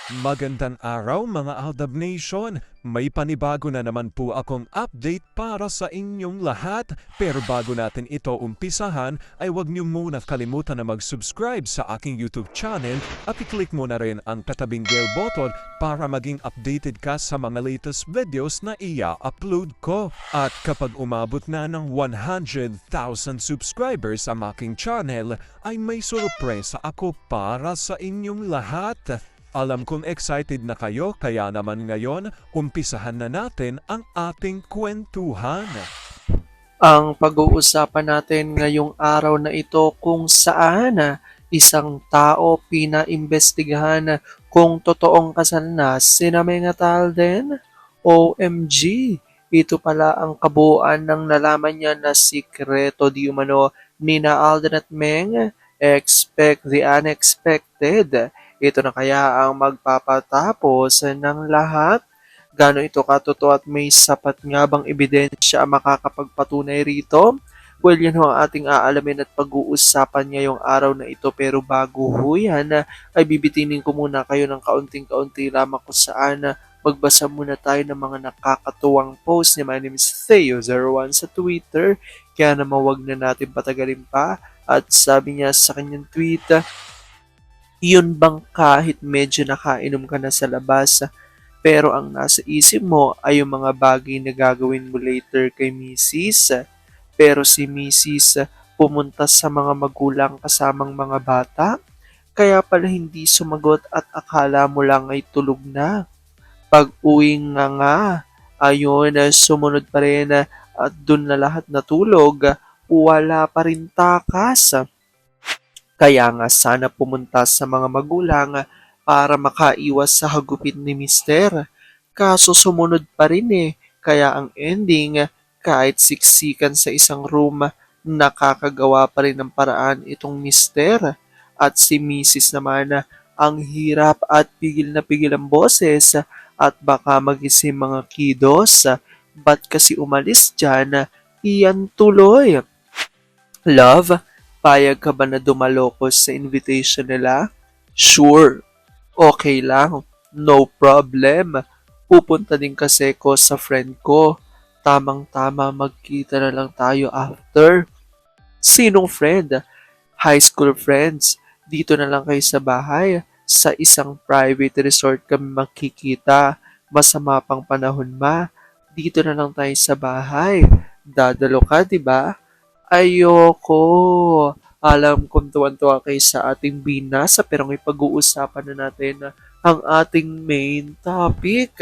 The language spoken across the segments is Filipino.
Magandang araw mga Aldab Nation! May panibago na naman po akong update para sa inyong lahat. Pero bago natin ito umpisahan, ay huwag niyo muna kalimutan na mag-subscribe sa aking YouTube channel at i-click mo na rin ang katabing bell button para maging updated ka sa mga latest videos na ia-upload ko. At kapag umabot na ng 100,000 subscribers ang aking channel, ay may sorpresa ako para sa inyong lahat. Alam kong excited na kayo kaya naman ngayon, umpisahan na natin ang ating kwentuhan. Ang pag-uusapan natin ngayong araw na ito kung saan isang tao pinaimbestigahan kung totoong kasal na sina Menga Talden. OMG! Ito pala ang kabuuan ng nalaman niya na sikreto di umano nina Alden at Meng. Expect the unexpected. Ito na kaya ang magpapatapos ng lahat? Gaano ito katotoo at may sapat nga bang ebidensya ang makakapagpatunay rito? Well, yan ho ang ating aalamin at pag-uusapan ngayong araw na ito. Pero bago ho yan, ay bibitinin ko muna kayo ng kaunting-kaunti lamang kung saan magbasa muna tayo ng mga nakakatuwang post ni My name is Theo01 sa Twitter. Kaya naman wag na natin patagalin pa. At sabi niya sa kanyang tweet, yun bang kahit medyo nakainom ka na sa labas, pero ang nasa isip mo ay yung mga bagay na gagawin mo later kay Mrs. Pero si Mrs. pumunta sa mga magulang kasamang mga bata, kaya pala hindi sumagot at akala mo lang ay tulog na. Pag-uwi nga, ayun, sumunod pa rin at dun na lahat natulog, wala pa rin takas. Kaya nga sana pumunta sa mga magulang para makaiwas sa hagupit ni Mister. Kaso sumunod pa rin kaya ang ending, kahit siksikan sa isang room, nakakagawa pa rin ng paraan itong Mister. At si Mrs. naman, ang hirap at pigil na pigil ang boses at baka magising mga kiddos. Ba't kasi umalis dyan? Iyan tuloy. Love, payag ka ba na dumalokos sa invitation nila? Sure. Okay lang. No problem. Pupunta din kasi ko sa friend ko. Tamang-tama magkita na lang tayo after. Sinong friend? High school friends. Dito na lang kayo sa bahay. Sa isang private resort kami magkikita. Masama pang panahon dito na lang tayo sa bahay. Dadalo ka, di ba? Ayoko. Alam kong tuwan-tuwa kayo sa ating binasa pero may pag-uusapan na natin ang ating main topic.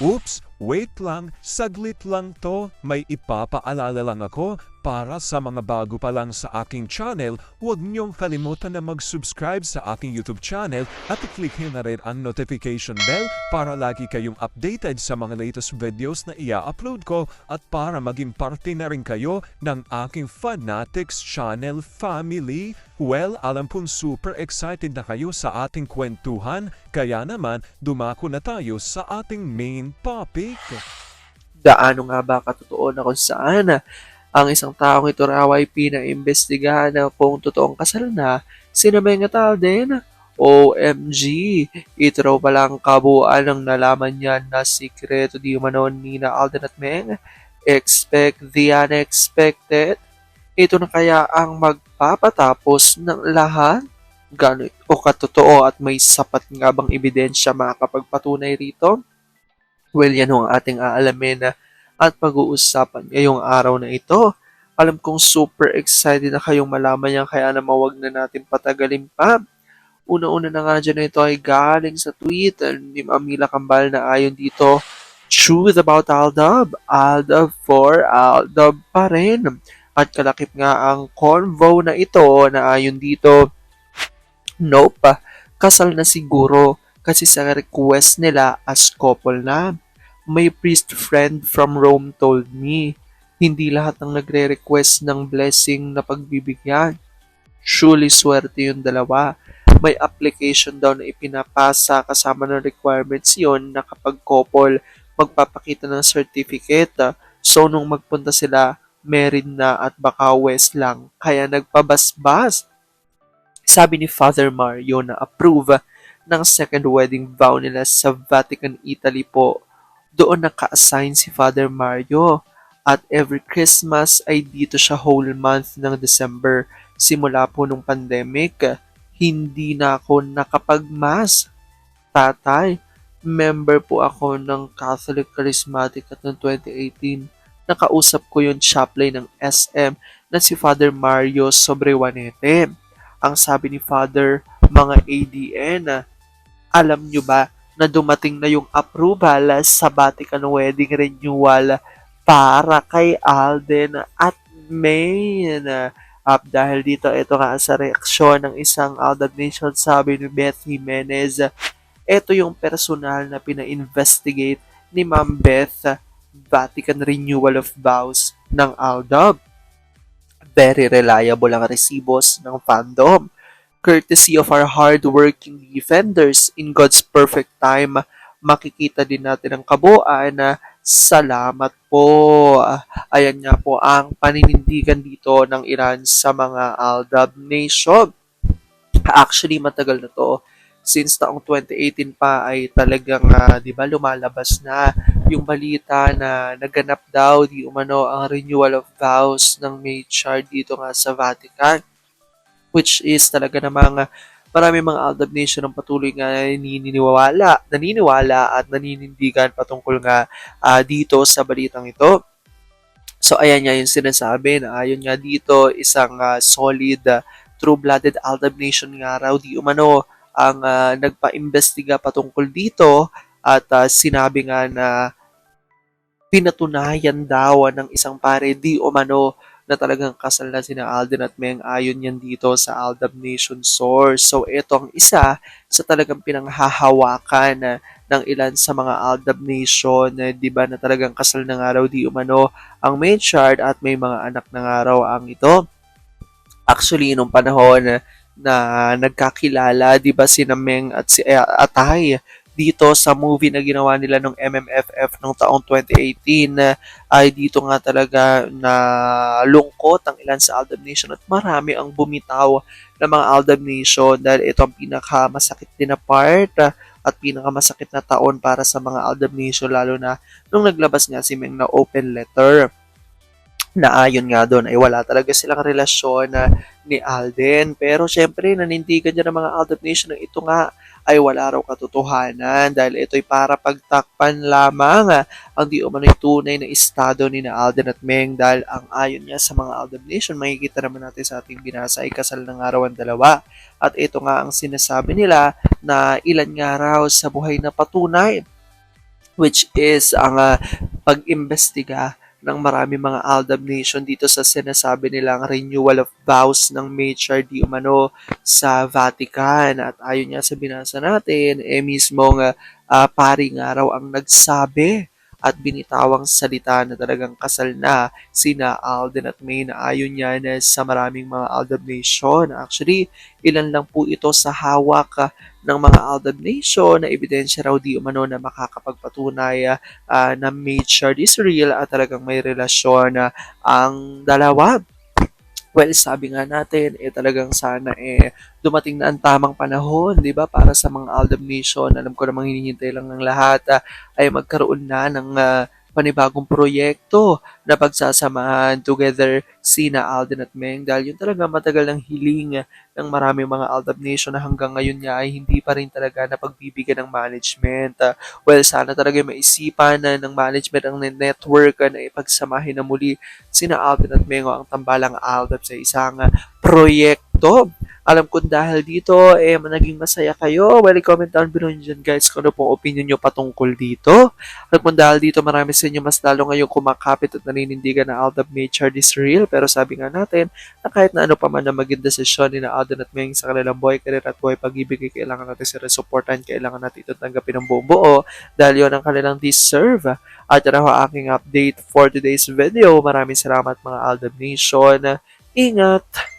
Oops, wait lang, saglit lang to. May ipapaalala lang ako para sa mga bago pa lang sa aking channel. Huwag niyong kalimutan na mag-subscribe sa aking YouTube channel at i-click nyo na rin ang notification bell para lagi kayong updated sa mga latest videos na ia-upload ko at para maging parte na rin kayo ng aking Fanatics channel family. Well, alam pong super excited na kayo sa ating kwentuhan, kaya naman dumako na tayo sa ating main topic. Gaano nga ba katotoo na kung saan ang isang taong ito raw ay pinaimbestigahan na kung totoong kasal na sina Menga Talden? OMG! Ito raw pala ang kabuuan ng nalaman niya na sikreto di umano nina Alden at Meng. Expect the unexpected. Ito na kaya ang magpapatapos ng lahat? Gano'n o katotoo at may sapat nga bang ebidensya makakapagpatunay rito? Well, yan ang ating aalamin at pag-uusapan ngayong araw na ito. Alam kong super excited na kayong malaman yan kaya naman wag na natin patagalin pa. Una-una na nga dyan na ito ay galing sa tweet ni Amila Kambal na ayon dito, truth about Aldab. Aldab for Aldab pa rin. At kalakip nga ang convo na ito na ayon dito, nope, kasal na siguro kasi sa request nila as couple na. May priest friend from Rome told me, hindi lahat ng nagre-request ng blessing na pagbibigyan. Surely swerte yung dalawa. May application daw na ipinapasa kasama ng requirements yon na kapag couple, magpapakita ng certificate. So nung magpunta sila, married na at baka west lang. Kaya nagpabasbas. Sabi ni Father Mario na approve ng second wedding vow nila sa Vatican, Italy po. Doon naka-assign si Father Mario at every Christmas ay dito siya whole month ng December. Simula po nung pandemic, hindi na ako nakapag-mass. Tatay, member po ako ng Catholic Charismatic at noong 2018, nakausap ko yung chaplain ng SM na si Father Mario Sobrewanete. Ang sabi ni Father, mga ADN, alam nyo ba na dumating na yung approval sa Vatican Wedding Renewal para kay Alden at Maine? Dahil dito, ito nga sa reaksyon ng isang Aldab Nation, sabi ni Beth Jimenez, ito yung personal na pina-investigate ni Ma'am Beth, Vatican Renewal of Vows ng Aldab. Very reliable ang resibos ng fandom. Courtesy of our hard-working defenders in God's perfect time, makikita din natin ang kabuuan na salamat po. Ayan nga po ang paninindigan dito ng Iran sa mga Aldab Nation. Actually, matagal na to. Since taong 2018 pa ay talagang, di ba, lumalabas na yung balita na naganap daw di umano ang renewal of vows ng Maychard dito nga sa Vatican, which is talaga namang marami mga Aldab Nation ang patuloy nga naniniwala at naninindigan patungkol nga dito sa balitang ito. So ayan nga yung sinasabi na ayon nga dito isang solid true-blooded Aldab Nation nga raw di umano ang nagpa-imbestiga patungkol dito at sinabi nga na pinatunayan daw ng isang pare di umano na talagang kasal na sina Alden at Meng ayon yan dito sa Aldab Nation source. So ito ang isa sa talagang pinanghahawakan ng ilan sa mga Aldab Nation, di ba, na talagang kasal na nga raw di umano ang Maychard at may mga anak na nga raw ang ito. Actually, nung panahon na nagkakilala, di ba, si Meng at si Atay, dito sa movie na ginawa nila nung MMFF noong taong 2018 ay dito nga talaga na lungkot ang ilan sa Aldab Nation at marami ang bumitaw ng mga Aldab Nation dahil ito ang pinakamasakit din na part at pinakamasakit na taon para sa mga Aldab Nation, lalo na nung naglabas nga si Meng na open letter na ayon nga doon ay wala talaga silang relasyon ni Alden. Pero syempre, nanindigan niya ng mga Aldab Nation na ito nga ay wala raw katotohanan dahil ito'y para pagtakpan lamang ang di umano'y tunay na estado ni na Alden at Meng, dahil ang ayon niya sa mga Aldab Nation, makikita naman natin sa ating binasa ay kasal ng araw ang dalawa. At ito nga ang sinasabi nila na ilan nga raw sa buhay na patunay, which is ang pag-imbestiga ng marami mga Aldab Nation dito sa sinasabi nilang renewal of vows ng Maychard di umano sa Vatican. At ayon nga sa binasa natin, mismong pari nga raw ang nagsabi at binitawang salita na talagang kasal na sina Alden at May na ayon niya na sa maraming mga Aldab Nation. Actually, ilan lang po ito sa hawak ng mga Aldab Nation na ebidensya raw di umano na makakapagpatunay na Maychard is real at talagang may relasyon ang dalawa. Well, sabi nga natin, talagang sana dumating na ang tamang panahon, di ba, para sa mga Aldab Nation. Alam ko namang hinihintay lang ng lahat ay magkaroon na ng panibagong proyekto na pagsasamahan together sina Alden at Meng, dahil yun talaga matagal ng hiling ng maraming mga Aldab Nation na hanggang ngayon nga ay hindi pa rin talaga napagbibigyan ng management. Well, sana talaga maisipan ng management ang network na ipagsamahin na muli sina Alden at Meng ang tambalang Aldab sa isang proyekto. Alam ko dahil dito, naging masaya kayo. Well, comment down below dyan, guys, kung ano pong opinion nyo patungkol dito. Alam ko dahil dito, marami sa inyo mas lalo ngayong kumakapit at naninindigan na Aldab Maychard is real. Pero sabi nga natin, na kahit na ano pa man na maging desisyon ni na Alden at Meng sa kanilang buhay, career at buhay pag-ibig, kailangan natin sila supportan, kailangan natin ito tanggapin ng buong buo dahil yun ang kanilang deserve. At yun ang aking update for today's video. Maraming salamat mga Aldab Nation. Ingat!